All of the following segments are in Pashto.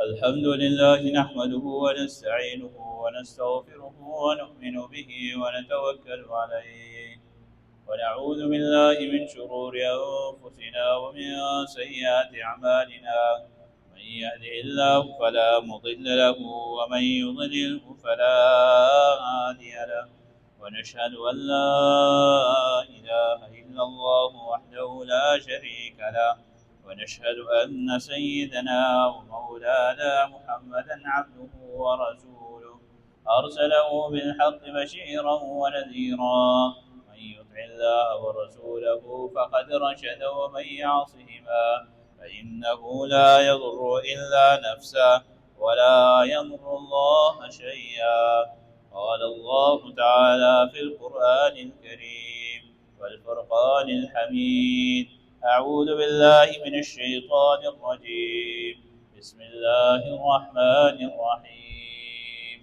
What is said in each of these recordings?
الحمد لله نحمده ونستعينه ونستغفره ونؤمن به ونتوكل عليه ونعوذ بالله من شرور أنفسنا ومن سيئات أعمالنا من يهده الله فلا مضل له ومن يضلله فلا هادي له ونشهد أن لا إله إلا الله وحده لا شريك له ونشهد أن سيدنا ومولانا محمدا عبده ورسوله أرسله بالحق بشيرا ونذيرا من يطع الله ورسوله فقد رشد ومن يعصهما فإنه لا يضر إلا نفسه ولا يضر الله شيئا قال الله تعالى في القرآن الكريم والفرقان الحميد أعوذ بالله من الشيطان الرجيم بسم الله الرحمن الرحيم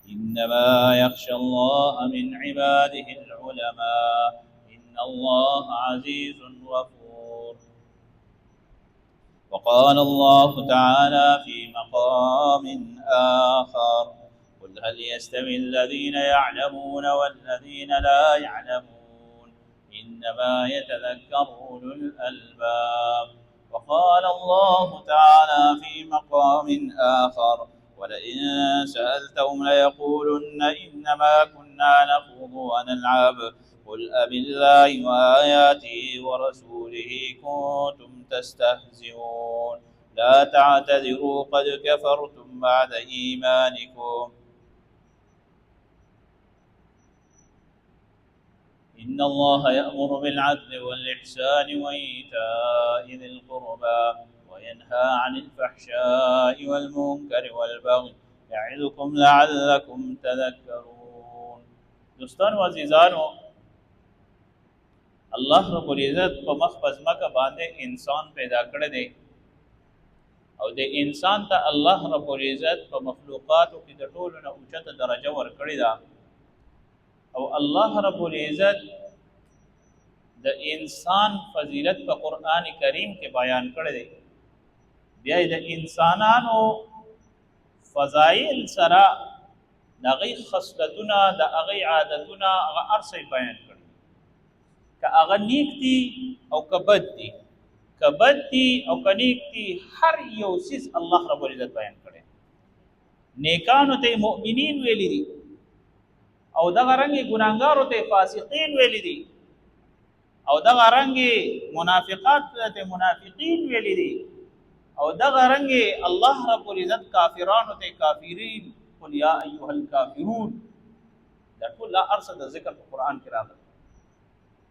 إنما يخشى الله من عباده العلماء إن الله عزيز غفور وقال الله تعالى في مقام آخر قل هل يستوي الذين يعلمون والذين لا يعلمون إنما يتذكر أولو الألباب وقال الله تعالى في مقام آخر ولئن سألتهم ليقولن إنما كنا نخوض ونلعب قل أبالله وآياته ورسوله كنتم تستهزئون لا تعتذروا قد كفرتم بعد إيمانكم إن الله يأمر بالعدل والإحسان وإيتاء ذي القربى وينهى عن الفحشاء والمنكر والبغي يعظكم لعلكم تذكرون دوستان و عزیزانو الله رب العزت په مخ پزماکه باندې انسان پیدا کړی دی او د انسان ته الله رب العزت په مخلوقاتو کې د ټولو نه اوچته درجه ورکړې ده او الله رب العزت د انسان فضیلت په قران کریم کې بیان کړی دی بیا د انسانانو فضایل سره د هغې خصلتونه د هغې عادتونه هغه هر څه بیان کړي که هغه نیک دي او که بد دي که بد دي او که نیک دي هر یو څیز الله رب العزت بیان کړی نیکانو ته مؤمنین ویلي دي او دغه رنګې ګناهګارو ته فاسقین ویلي دي او دغه رنګې منافقات ته منافقین ویلي دي او دغه رنګې الله رب العزت کافرانو ته کافرین قل یا ایها الکافرون دا ټول ارصد ذکر په قران کې راغلی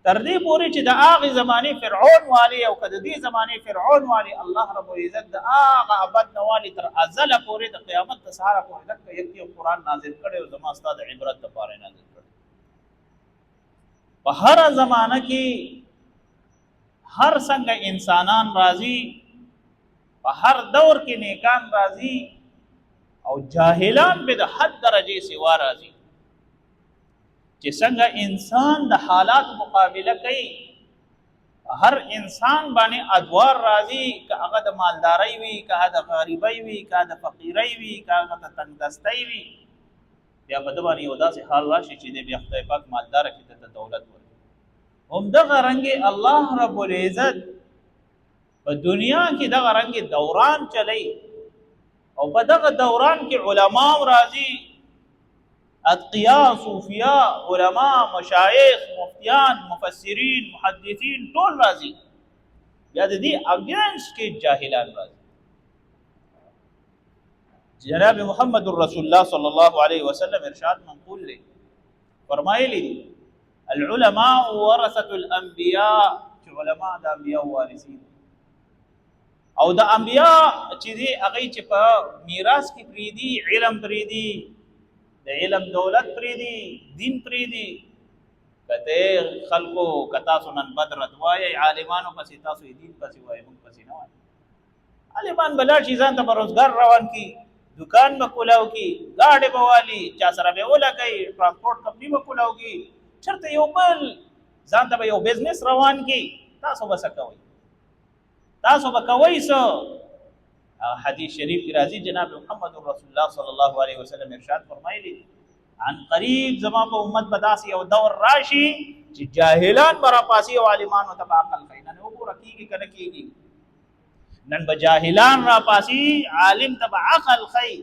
تر دې پورې چې د هغې زمانې فرعون والی او که د دې زمانې فرعون والی الله رب العزت د هغه ابد نه والی تر ازله پورې د قیامت د سهاره پورې دغه یو قرآن نازل کړی او زما ستا د عبرت دپاره یې نازل کړی په هره زمانه کې هر څنګه انسانان راځي په هر دور کې نیکان راځي او جاهلان به د حد درجې سوا راځي چې څنګه انسان د حالات مقابله کوي هر انسان باندې ادوار راځي که هغه د مالدارۍ وي که هغه د غریبۍ وي که هغه د فقیرۍ وي که هغه د تنګدستۍ وي بیا په ده باندې یو داسې حال راشي چې دی بیا خدای پاک مالداره کړي ته دولت ورکړي همدغه رنګې الله رب العزت په دنیا کې دغه رنګې دوران چلی او په دغه دوران کې علما راځي اتقیا صوفیا علما مشایخ مفتیان مفسرین محدثین ټول راځي بیا د دې اگینسټ کې جاهلان راځي جناب محمد رسول الله صلی الله علیه وسلم ارشاد منقول له فرمایلی العلماء ورثه الانبیاء چې علما د انبیاء وارثین او د انبیاء چې دی هغه چې په میراث کې پریدي علم پریدي د علم دولت پریدي دین پریدي کته خلکو کتا سنن بدرت وای عالمانو پسې تاسو دین پسې وای موږ پسې نه وای عالمان بلا شي ځان ته روزګار روان کی دکان به کولاو کی گاډي بوالي چا سره به ولګي ترانسپورت کمپنی به کولاو کی چرته یو بل ځان ته یو بزنس روان کی تاسو بس کوي تاسو به کوئ څه حدیث شریف کی راځي جناب محمد رسول الله صلی الله علیه وسلم ارشاد فرمایلی عن قریب زما په امت بداسي یو دور راشي چې جاهلان برا پاسي او عالمانو تبع عقل خي نن وګوره کیږي کنه کیږي نن به جاهلان را پاسي عالم تبع عقل خي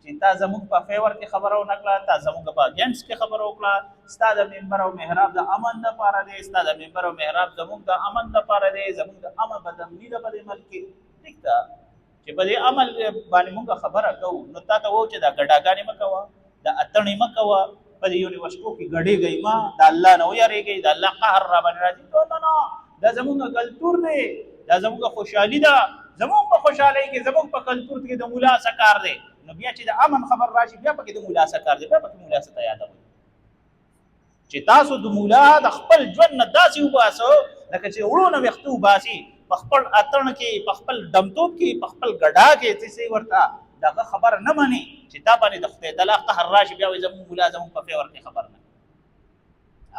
چې تا زموږ په فیور کې خبرو نکړه تا زموږ په اگینست کې خبرو وکړه ستاد منبر او محراب د امن د پاره دی ستاد منبر او محراب زموږ د امن د پاره دی زموږ د امن بدمنی د په ملک کې ټیک چې په دې عمل باندې موږ خبره کوو نو تا ته وو چې دا ګډاګانې مکوه دا اتڼې مکوه په دې یونیورسټو کې ګډېږئ ما د الله نه ویریږئ د الله قهر را باندې راځي نه دا زموږ کلتور دی دا زموږ خوشحالي ده زموږ په خوشحالۍ کې زموږ په کلتور کې د مولا څه کار دی نو بیا چې د امن خبر راشي بیا پکې د مولا څه کار دی بیا پکې مولا څه ته یادوئ چې تاسو د مولا د خپل ژوند نه داسې وباسو لکه چې وړونه ویښته وباسي په خپل اتڼ کې په خپل دمتوب کې په خپل ګډا کې څه ورته دغه خبر نه مني چې تا باندې د خدای تعالی قهر راشي بیا وایي زموږ مولا زموږ په فیور کې خبر نه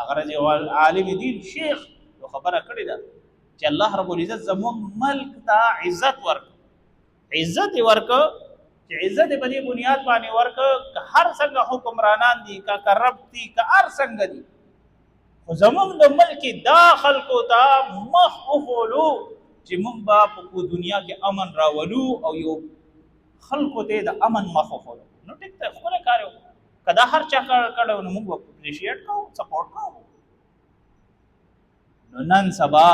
اگر چې عالم دین شیخ یو خبره کړې ده چې الله رب العزت زموږ ملک ته عزت عزت ورکو چې عزت په دې بنیاد باندې ورکو که هر څنګه حکمرانان دي که کرپټ دي که هر څنګه دي خو زموږ د ملک دا خلکو ته مخ وخولو چې موږ به په دنیا کې امن راولو او یو خلکو ته د امن مخ وخولو نو ټیک ته خپل کار وکړو که دا هر چا کړو نو موږ اپریشیټ کوو سپورټ کوو نو نن سبا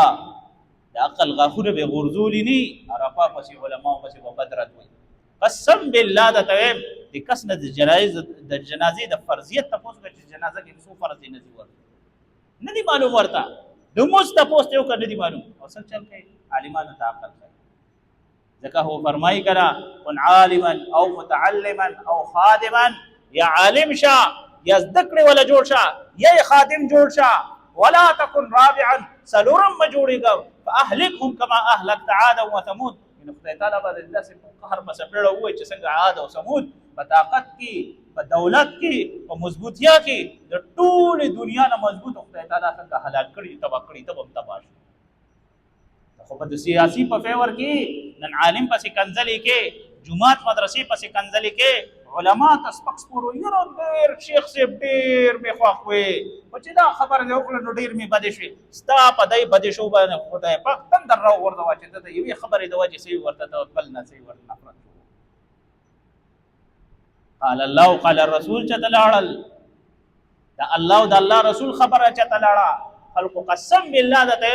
د عقل غاښونه به غورځولي نه عرفه پسې علماو پسې به بدرت وایي قسم بالله د تویم د کس نه د جنازې د فرضیت تپوس کوي چې جنازه کې څو فرض دي نه دي معلوم ورته د مونځ تپوس ته وکړه نه دي معلوم او څه چل کوي عالمانو ته عقل کوي ځکه هو فرمایي کړه کن عالما او متعلما او خادما یا عالم شه یا زده کړې ولا جوړ شه یا خادم جوړ شه ولا تكن رابعا سلورم ما جوړېږه فاهلكهم كما اهلكت عادا وثمود نو خدای تعالی باندې داسې قهر په سپېړه ووایي چې څنګه عاد او ثمود په طاقت کې په دولت کې په مضبوطیا کې د ټولې دنیا نه مضبوط خدای تعالی څنګه هلاک کړي تباه کړي ته هم تباه شي خو په سیاسي په فیور کې نن عالم پسې کنځلې کې جماعت مدرسې پسې کنځلې کې علما تسپک سپورو یره ډېر شیخ صاحب ډېر مې خوښ وې چې دا خبره دې وکړه نو ډېر مې بدې شوې ستا په دای بدې شو باندې خدای پاک تندر راوغورځوه چې ته د یوې خبرې د وجې صحیح ورته ته بل نه صحیح ورته نفرت قال الله قال الرسول چې ته لاړل د الله او د الله رسول خبره چې ته لاړه خلکو قسم بالله درته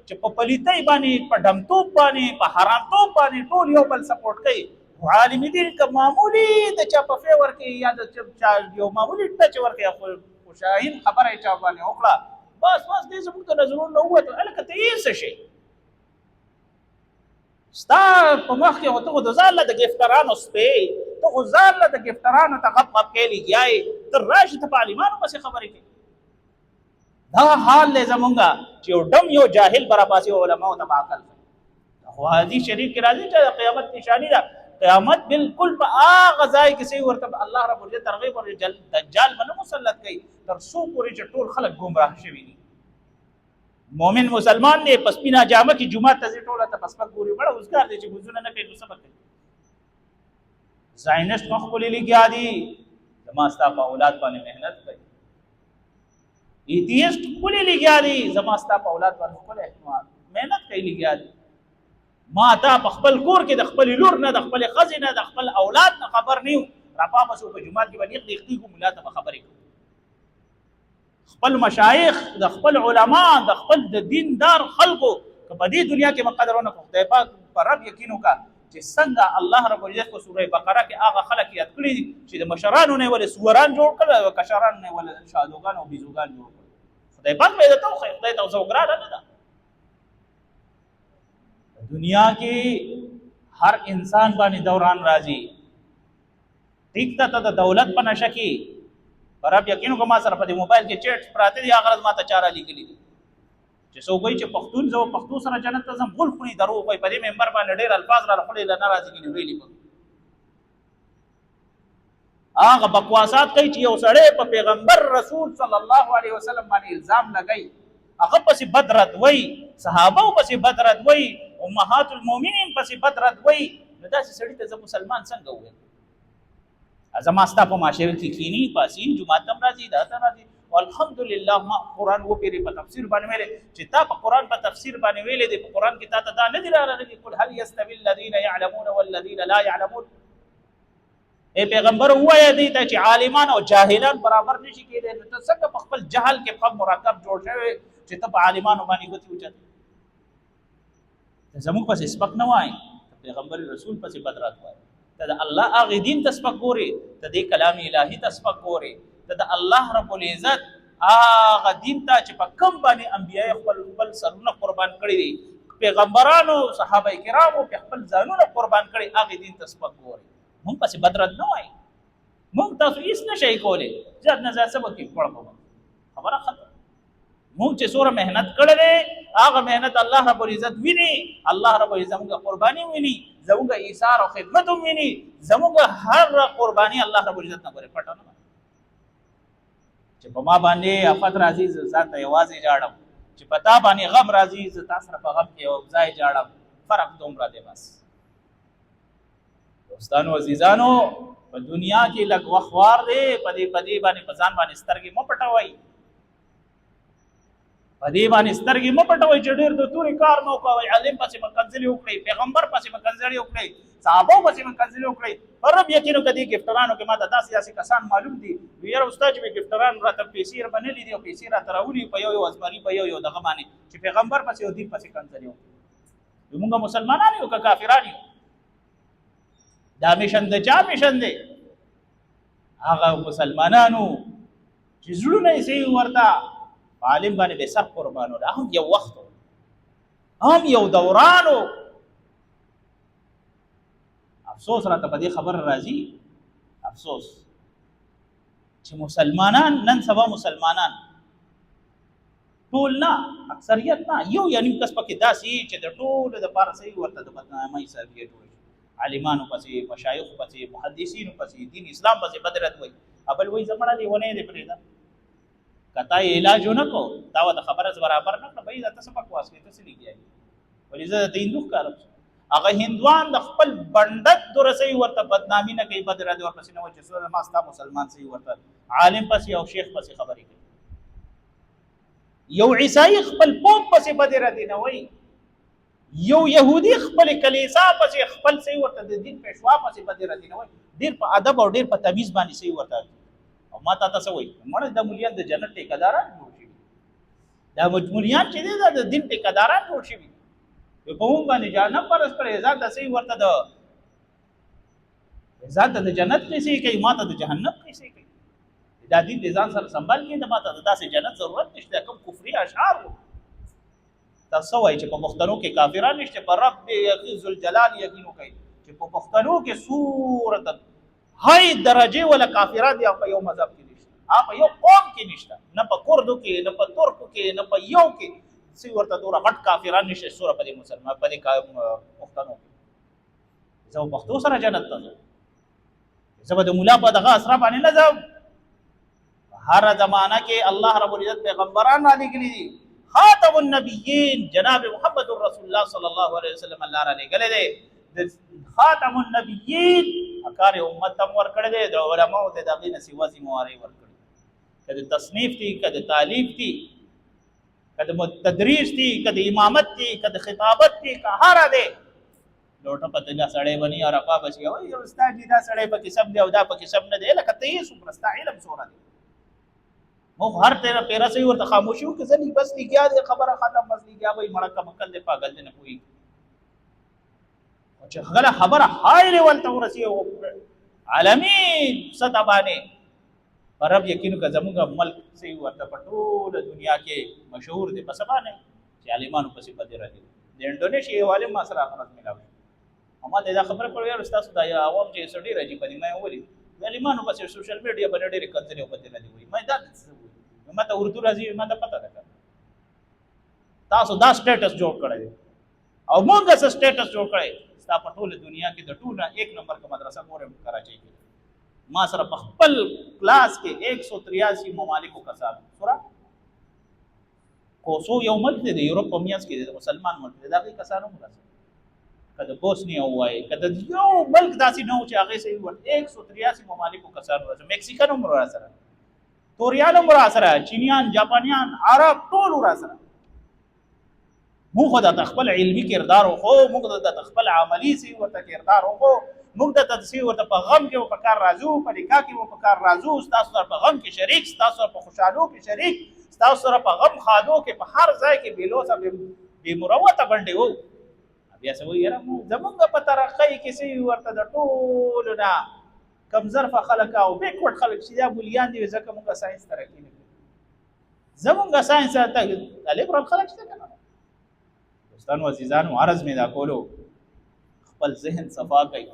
چې په پلیتۍ باندې په ډمتوب باندې په حرامتوب باندې ټول یو بل سپورټ کوي عالم دین که معمولی د چا په فیور کې یا د چا یو معمولی ټچ ورکړي خو شاهین خبره چا باندې وکړه بس دې زموږ ته نظرونه نه ووتل هلکه ته یې څه شي ستا په مخ کې ته خو د ځان له د ګرفتارانو سپې ته خو ځان له د ګرفتارانو ته غپ غپ کې لګیا یې ته راشي ته په عالمانو پسې خبرې کوي دا حال دی زمونږ چې یو ډم یو جاهل براباسي علماو ته عقل خو حدیث شریف کې راځي چې د قیامت نشاني ده قیامت بالکل په هغه ځای کې صحیح ورته الله رب العزت ترغیب او دجال باندې مسلط کوي تر څو پورې چې ټول خلک گمراه شوي دي مؤمن مسلمان دی پس پینا جامه کې جمعه ته ټوله ته پس پک ګوري بڑا اوسګار دی چې ګوزونه نه کوي نو سبق کوي زاینست مخبل لګیا دي زما ستا په اولاد باندې مهنت کوي ایتیست خپل لګیا دي زما ستا په اولاد باندې خپل احتمال مهنت کوي لګیا دي ما تا په خپل کور کې د خپل لور نه د خپل خزې نه د خپل اولاد نه خبر نه یو راپاسو په جمعات کې باندې یخدي مولا ته خبرې کوي خپل مشایخ د خپل علما د خپل د دیندار خلکو که په دې دنیا کې مقدرونه خدای پاک پر رب یقین وکړه چې څنګه الله رب العزت په سوره بقره کې هغه خلک یاد کړي چې د مشرانو نه ولې سوران جوړ کړل او کشران نه ولې شادوغان او بیزوغان جوړ کړل خدای پاک به دا توخه خدای ته زوګرا نه ده دنیا کې هر انسان باندې دوران راځي ټیک ته د دولت په نشه کې پر اب یقینو کوم سره په موبایل کې چیټ پراته دي هغه ما ته چاره لیکلي دي چې څوک وایي چې پښتون زو پښتو سره جنت ته زم غول خوني درو کوي په دې منبر باندې ډېر الفاظ را خپل نه راځي کې ویلي هغه بکواسات کوي چې یو سړی په پیغمبر رسول صلی الله علیه وسلم باندې الزام لګای هغه پسې بدرت وای صحابه پسې بدرت وای امهات المؤمنین پسې بد رد وایي نو داسې سړي ته زه مسلمان څنګه ووایم؟ زما ستا په معاشره کې کینی پاسي جمعه تم راځي دا ته راځي والحمدلله ما قرآن وپیری په تفسیر باندې ویلې چې تا په قرآن په تفسیر باندې ویلې دی په قرآن کې تا ته دا نه دی راغلی قل هل یستوی الذین یعلمون والذین لا یعلمون. ای پیغمبر ووایه دی ته چې عالمان او جاهلان برابر نشي کېدی نو ته څنګه په خپل جهل کې په مرکب جوړ شوی چې ته په عالمانو باندې ګوتې اوچتې. زموږ پسې سپک نه وایي پیغمبر رسول پسې بد رد وایي ته د الله هغې دین ته سپک ګورې ته دې کلام الهي ته سپک ګورې ته د الله رب العزت هغه دین ته چې په کوم باندې انبیاء خپل سرونه قربان کړي دي پیغمبرانو صحابه کرامو په خپل ځانونه قربان کړي هغې دین ته سپک ګورې. موږ پسې بد رد نه وایي موږ تاسو هېڅ نه شئ کولی زیات نه زیات څه به کوي پړ به خبره ختم. موږ چې څومره محنت کړی دی هغه محنت الله رب العزت ویني الله رب العزت زموږ قرباني ویني زموږ ایثار او خدمت هم ویني زموږ هر قرباني الله رب العزت نه ګوري پټه نه چې په ما باندې آفت راځي زه ځان ته یوازې جاړم چې په تا باندې غم راځي زه تا سره په غم کې یو ځای جاړم فرق دومره دی بس. دوستانو عزیزانو په دنیا کې لږ وخت وار دی په دې باندې په ځان باندې سترګې مه پټوئ په دې باندې سترګې مه پټوئ چې ډېر د تورې کار مه کوئ عالم پسې مه کنځلې وکړئ پیغمبر پسې مه کنځلې وکړئ صحابو پسې مه کنځلې وکړئ. پر رب یقینو که دې ګفټرانو کې ماته داسې کسان معلوم دي یاره استاد چې مې ګفټران راته پیسې بنلي دي او پیسې راته راولي په یو ازمري په یو دغه باندې چې پیغمبر پسې او دین پسې کنځلې وکړي. موږ مسلمانان یو که کافران یو دا میشن د چا میشن دی؟ هغه مسلمانانو چې زړونه یې صحیح ورته عالم باندې به سر قربانو ده هم یو وخت هم یو دورانو. افسوس راته په دې خبر راځي افسوس چې مسلمانان نن سبا مسلمانان ټول نه اکثریت نه یو یا نیم کس پکې داسې چې د ټولو دپاره صحیح ورته د بدنامۍ سرګې جوړ شي عالمانو پسې مشایخو پسې محدثینو پسې دین اسلام پسې بد رد وایي ابل وایي زه مړه لیونی دی پرېږده که تا یې علاج ونه کړو تا ورته خبره برابر نه کړه بهي دا ته څه بکواس کوې ته څه لګیا یې ولې زه د هندو ښکارم هغه هندوان د خپل بنډت دوره صحیح ورته بدنامي نه کوي بد رد ورپسې نه وایي چې څومره ما ستا مسلمان صحیح ورته عالم پسې او شیخ پسې خبرې کوي. یو عیسائی خپل پوپ پسې بد ردې نه وایي یو یهودي خپل کلیسا پسې خپل صحیح ورته د دین پیشوا پسې بد ردې نه وایي ډېر په ادب او ډېر په تمیز باندې صحیح ورته او ما تا ته څه وایي مړه د مولیان د جنت ټیکهداران جوړ شوي دا مولیان چې دی دا د دین ټیکهداران جوړ شوي په موږ باندې جهنم پرست کړی ځان ته صحیح ورته ځان ته د جنت قیسې کوي ما ته د جهنم قیسې کوي دا دین د ځان سره سنبال کړي د ما ته داسې جنت ضرورت نشته کوم کفري اشعار وو تا څه وایي چې په پښتنو کې کافران نشته په رب یقین ذوالجلال یقین کوي چې په پښتنو کې صورت هاي درجه ولا کافرات یا په یو مذهب کې نشته په یو قوم کې نشته نه په کردو کې نه په ترکو کې نه په یو کې سی ورته دوره غټ کافران نشته سوره په دې مسلمان په دې پښتنو کې زه پښتو سره جنت ته ځم زه به د مولا په دغه اسره باندې نه ځم. هر زمانہ کې الله رب العزت پیغمبران را لېږلي دي خاتم النبیین جناب محمد رسول الله صلی الله علیه وسلم الله را لېږلی دی خاتم النبیین اکار امت تم ورکړی دی د علماو ته د هغې نه سوا ذمهوارۍ ورکړي که د تصنیف دي که د تالیف دي که د تدریس دي که د امامت دي که د خطابت دي که هره دی لوټه په دا سړی بني عرفه بشي وایي استاد جي دا سړی پکې سم دی او دا پکې سم نه دی لکه ته یې څومره ستا علم څومره دی موږ هر تیره پیره صحیح ورته خاموشي وکړو که زه بس لګیا دی خبره ختم بس لګیا به مړه کمکل دی پاگل دی نه پوهېږي چې غله خبره های لیول ته ورسېږي عالمین سطح باندې پر رب یقینو که زموږ ملک صحیح ورته په ټوله دنیا کې مشهور دی په څه باندې چې عالمانو پسې بدې راځي د انډونیشیا یو عالم ما سره خبرت میلاو او ما ته دا خبره کړې یاره ستاسو دا عوام چې څه ډېر عجیبه دي ما یې وویلې عالمانو پسې سوشل میډیا باندې ډېرې کنځلې او بدې راځي وایي ما دا څه وایي ما ته اردو راځي ما ته پته ده تاسو دا سټیټس جوړ کړی دی او موږ څه سټیټس جوړ کړی ستا په ټوله دنیا کې د ټوله 1 نمبر کا مدرسه ګورم کراچۍ کې ما سره په خپل کلاس کې 183 ممالکو کسان سره کوسو یو ملک دی د یورپ په میانس کې د مسلمان ملک دی دا غي کسانو مرسته کده بوسنیا وای کده یو ملک داسې نه و چې هغه سي ور 183 ممالکو کسان ورسره مکسیکن هم را سره توریان هم را سره چینیان جاپانیان عرب ټول را سره موږ د خپل علمي کردار خو موږ د خپل عملی سي ورته کردار خو موږ د تدسی ورته په غم کې په کار راځو په نکاح کې په کار راځو تاسو سره په غم کې شریک تاسو سره په خوشحالو کې شریک تاسو سره په غم خادو کې په هر ځای کې بیلوسه به مروته باندې وو بیا څه وایي یاره زمونږ په ترقۍ کې سي ورته د ټولو نه کمزرفه خلک او بیکورډ خلک چې دا بولیان دي ځکه موږ ساينس ترقي نه کوو زمونږ ساينس ته لیبرال خلک څه کوي دوستانو عزیزانو عرض مې دا کولو خپل ذهن صفا کوي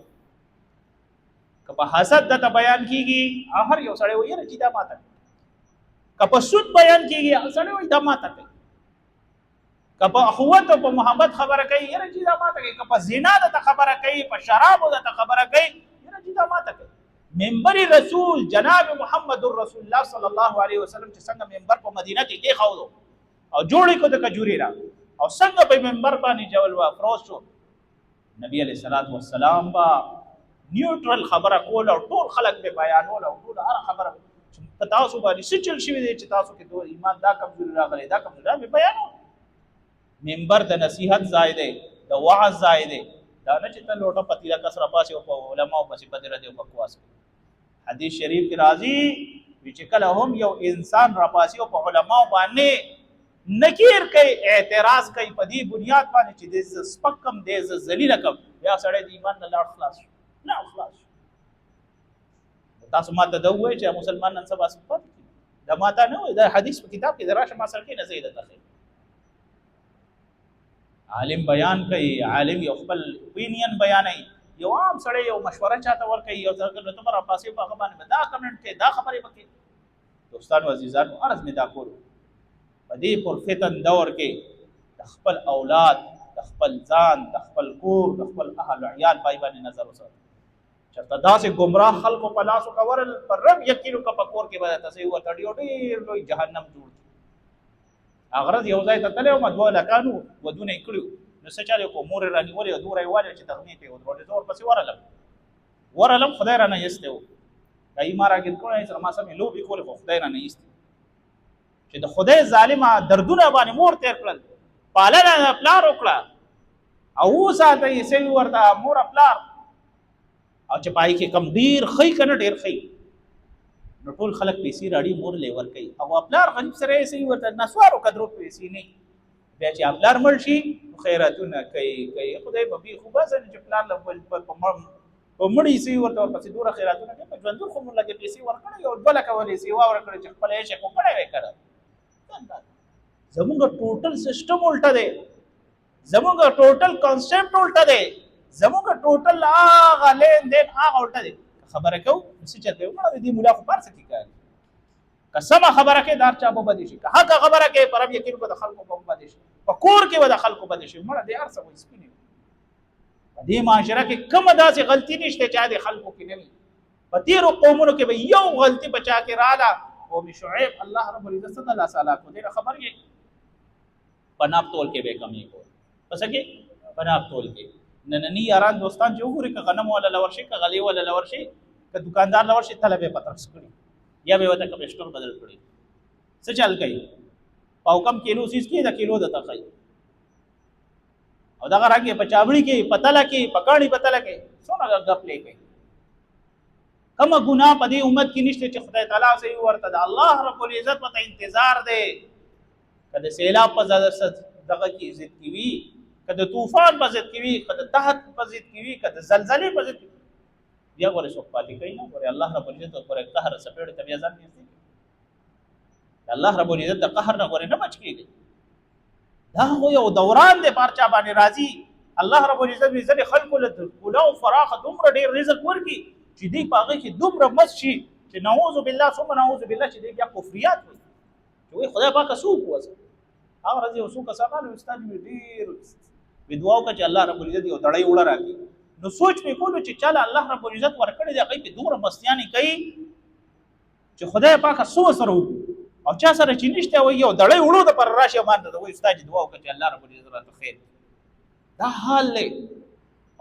که په حسد دته بیان کیږي هر یو سړی وایي چې دا ماته که په سود بیان کیږي سړی وایي دا ماته کوي که په اخوت او په محبت خبره کوي یره چې دا ماته کوي که په زنا د خبره کوي په شراب د خبره کوي یره چې دا ماته کوي منبر رسول جناب محمد رسول الله صلی الله علیه وسلم چې څنګه منبر په مدینه کې کې خاوو او جوړې کو د کجوري را او څنګه په منبر باندې جول وا فروز شو نبی علیہ الصلوۃ والسلام با نیوټرل خبره کول او ټول خلک به بیانول او ټول هر خبره په تاسو باندې سچل شوی دی چې تاسو کې دوه ایمان دا کمزوري راغلی دا کمزوري به بیانول منبر د نصیحت ځای دی د وعظ ځای دی دا نه چې ته لوټه پتیلا کسره پاسې او په علماء او پسې بدره دی او بکواس حدیث شریف کې راځي چې کله هم یو انسان را پاسې او په علماء باندې نکیر کوي اعتراض کوي په دې بنیاد باندې چې د سپکم د ذلیل کم یا سړی د ایمان نه لاړ خلاص نه خلاص تاسو ماته دا وایي چې مسلمان نن سبا صفات دا ماته نه وایي دا حدیث په کتاب کې دراشه ما سره کې نه زیاده تخې عالم بیان کوي عالم یو خپل اپینین بیانوي یو عام سړی یو مشوره چاته ورکوي یو ځکه نو تمره پاسې په هغه باندې دا کمنټ کې دا خبرې وکړي دوستانو عزیزانو عرض مې دا کولو په دې پرفتن دور کې د خپل اولاد د خپل ځان د خپل کور د خپل اهل عیال پای باندې نظر وساتئ چرته داسې گمراه خلکو په لاسو کورل پر رب یقینو که په کور کې به تاسې ورته ډېر لوی جهنم جوړ اغرض یو ځای ته تللی وم دوه لکانو ودونه یې کړي نو څه چل یې کړو مور یې رانیولې او دوره یې والې چې تغمې ته یې ودرولې زه ورپسې ورغلم خدای رانه ایستی و دا یې ما راګیر کړی سره ما سمې لوبې کولې خو خدای رانه ایستی چې د خدای ظالمه دردونه باندې مور تیر کړل پالنه پلار وکړه او وساته یې سوي ورته مور پلار او چې پای کې کم ډیر ښه کنه ډیر ښه نو ټول خلک پیسې راړي مور له ور کوي او خپلار غریب سره یې سوي ورته نسوارو قدرو پیسې نه بیا چې خپلار مړ شي خیراتونه کوي خدای به بي خو بس چې خپلار له په مړی سوي ورته ورپسې دوره خیراتونه کوي په ژوند خو موږ لګي پیسې ورکړي او بل کولې سیوا ورکړي چې خپل یې شکو کړی وکړه زموږ ټوټل سیستم الټا دی زموږ ټوټل کانسپټ الټا دی زموږ ټوټل هغه لین دین هغه الټا دی خبره کو څه چلته وړه دې مولا خو پارس کی کوي قسمه خبره کې دار چا به دي شي که حق خبره کې پرب یقین کو د خلکو په دي شي په کور کې به د خلکو په دي شي مړه دې ارسه وې سپینې دې معاشره کې کومه داسې غلطي نشته چې د خلکو کې نه وي په تیرو قومونو کې به یو غلطي بچا کې رااله او شعیب الله رب العزت صلی الله تعالی کو دې خبر یې بناب تول کې به کمی کو پس کې بناب تول کې نننی یاران دوستان چې وګوري که غنم ولا لورشي که غلی ولا لورشي که دکاندار لورشي طلبه پترس کړي یا به وته کپسټور بدل کړي څه چل کوي پاو کم کیلو سیس کې د کیلو د تخای او دا راګي په چابړي کې پتاله کې پکاړي پتاله کې څونه غپ لې کوي کوم ګناه په دې امت کې نشته چې خدای تعالی سي ورته د الله رب العزت په انتظار دی کله سیلاب په دغه کې عزت کی وی کده طوفان په ضد کې وي کده تحت په ضد کې وي کده زلزلې په ضد بیا ورې څوک پاتې کوي نه ورې الله رب العزت پر قهر سپېړ ته بیا ځان نیسي الله رب العزت د قهر نه ورې نه بچ کېږي دا هو یو دوران دی پارچا باندې راځي الله رب العزت دې خلکو له کولو فراخ دومره ډېر رزق ورکړي چې دې پاغه کې دومره مس شي چې نعوذ بالله ثم نعوذ بالله چې دې بیا کفریات وي چې خدای پاک سوق وځي هغه راځي او سوق سامان استاد ډېر بدواو کا چې الله رب العزت یو تړای وړه راکړي نو سوچ په کولو چې چاله الله رب العزت ورکړي دی هغه په دومره مستیانی کوي چې خدای پاک سو سره او چا سره چې نشته وي یو تړای وړو د پر راشه باندې وي استاد دعا وکړي چې الله رب العزت راته خیر دا حال له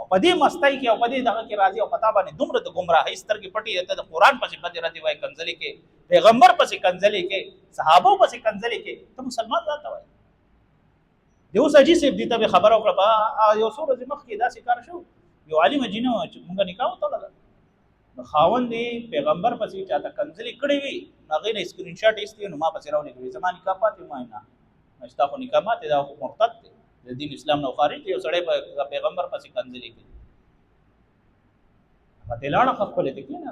او په دې مستۍ کې او په دې دغه کې راځي او پتا باندې دومره د گمراهۍ سترګې پټي ته د قران پسې بدې راځي وای کنځلې کې پیغمبر پسې کنځلې کې صحابه پسې کنځلې کې ته مسلمان ځاته وای دیو سجی سیب دي ته خبر او کړه یو څو ورځې مخکې دا کار شو یو عالم جنو چې مونږه نکاح وتړل نو خاوند دی پیغمبر پسې چاته کنځلې کړې وي هغه نه سکرین شاټ ایستي نو ما پسې راولې کوي زما نکاح پاتې ما نه نشتا خو نکاح ماته دا مرتد دی د دین اسلام نو خارج دی یو سړی په پیغمبر پسې کنځلې کوي پته لاړه خپل ته کې نه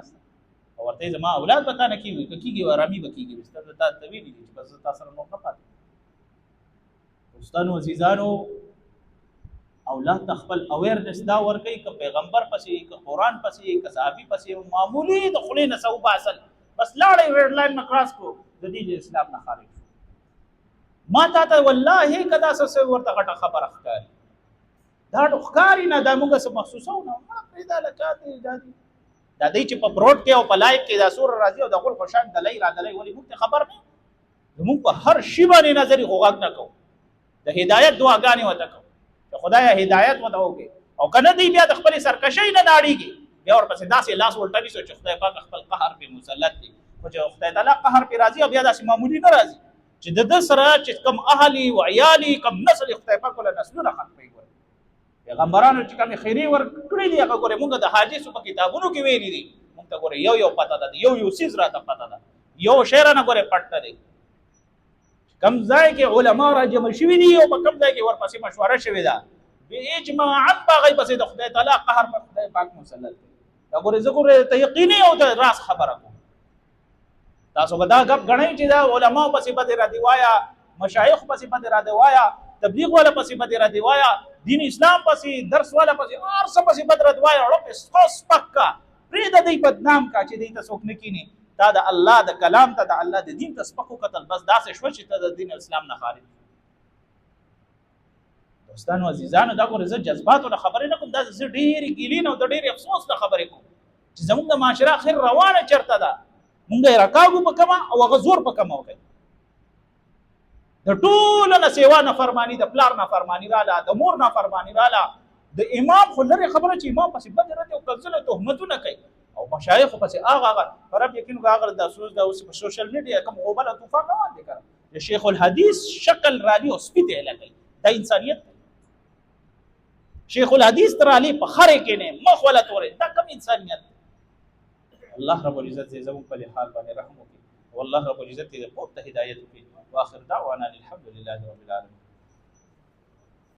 او ورته زما اولاد پتا نه کیږي کیږي ورامي بکیږي مستر ته تویل دي بس تاسو نو نه پاتې دوستانو عزیزانو اولاد خپل اویرنس دا ورکي ک پیغمبر پسې ک قران پسې ک صحابي پسې معمولی د خلینو صوب اصل بس لاړې ریډ لاین مکراس کو د دین اسلام نه خارج ما ته والله کدا څه ورته غټه خبره ښکاري دا ښکاری نه د موږ څه محسوسو نه پیدا لکات دا دی چې په بروډ کې او په لایو کې دا سور راځي او د غول خوشان دلای را دلای ولې موږ خبر نه موږ په هر شی باندې نظر غوغاک نه کوو د هدایت دعاګانې وته کوو چې خدای هدایت وته وکي او کنه دی بیا د خپل سرکشي نه ناړيږي بیا ورپسې داسې لاس ولټوي چې خدای پاک خپل قهر په مسلط دي خو چې خدای تعالی قهر په راځي او بیا داسې معمولی نه راځي چې د سره چې کم اهلی او عیالي کم نسل خدای پاک له نسلونه ختمي پیغمبرانو چې کوم خیری ور کړی دی هغه ګوره موږ د حدیثو په کتابونو کې ویلي دي موږ ته ګوره یو پتا ده یو سیز راته پتا ده یو شعر نه ګوره پټ دی کم ځای کې علما را جمع شوي دي او په کم ځای کې ورپسې مشوره شوې ده به اجماعا باغی پسې د خدای تعالی قهر پر خدای پاک مسلط دی دا ګوره زه ګوره ته یقیني او ته راس خبره کوم تاسو به دا غب غنئ چې دا علما پسې بد را دی وایا مشایخ پسې بد را دی وایا تبلیغ والا پسې بد را دی وایا دین اسلام پسې درس والا پسې هر څه پسې بدرت وای او په سپس پکا پرې د دې بدنام کا چې دې ته څوک نه کینی دا د الله د کلام ته د الله د دین ته سپکو قتل بس داسې شو چې ته د دین اسلام نه خارج دوستانو عزیزانو دا ګوره زه جذباتو نه خبرې نه کوم دا زه ډېرې ګیلین او د ډېرې افسوس نه خبرې کوم چې زموږ د معاشره خیر روانه چرته ده مونږ یې راکاږو په کما او هغه زور په کما وکړي د ټولو نه سیوا نافرمانی د پلار نافرمانی رااله د مور نافرمانی رااله د امام خو لري خبره چې امام پسې بد رته او کنځله تهمتونه کوي او مشایخ پسې هغه فرب یقین هغه د اساس د اوس په سوشل میډیا کوم غوبل طوفان روان دي کړه د شیخ الحدیث شکل رالی او سپیته لګي دا انسانیت شیخ الحدیث تر علی په خره کې نه مخ ولا تورې دا کوم انسانیت الله رب العزت زموږ په حال باندې رحم وکړي والله رب العزت دې په هدایت وکړي واخر دعوانا الحمد لله رب العالمين.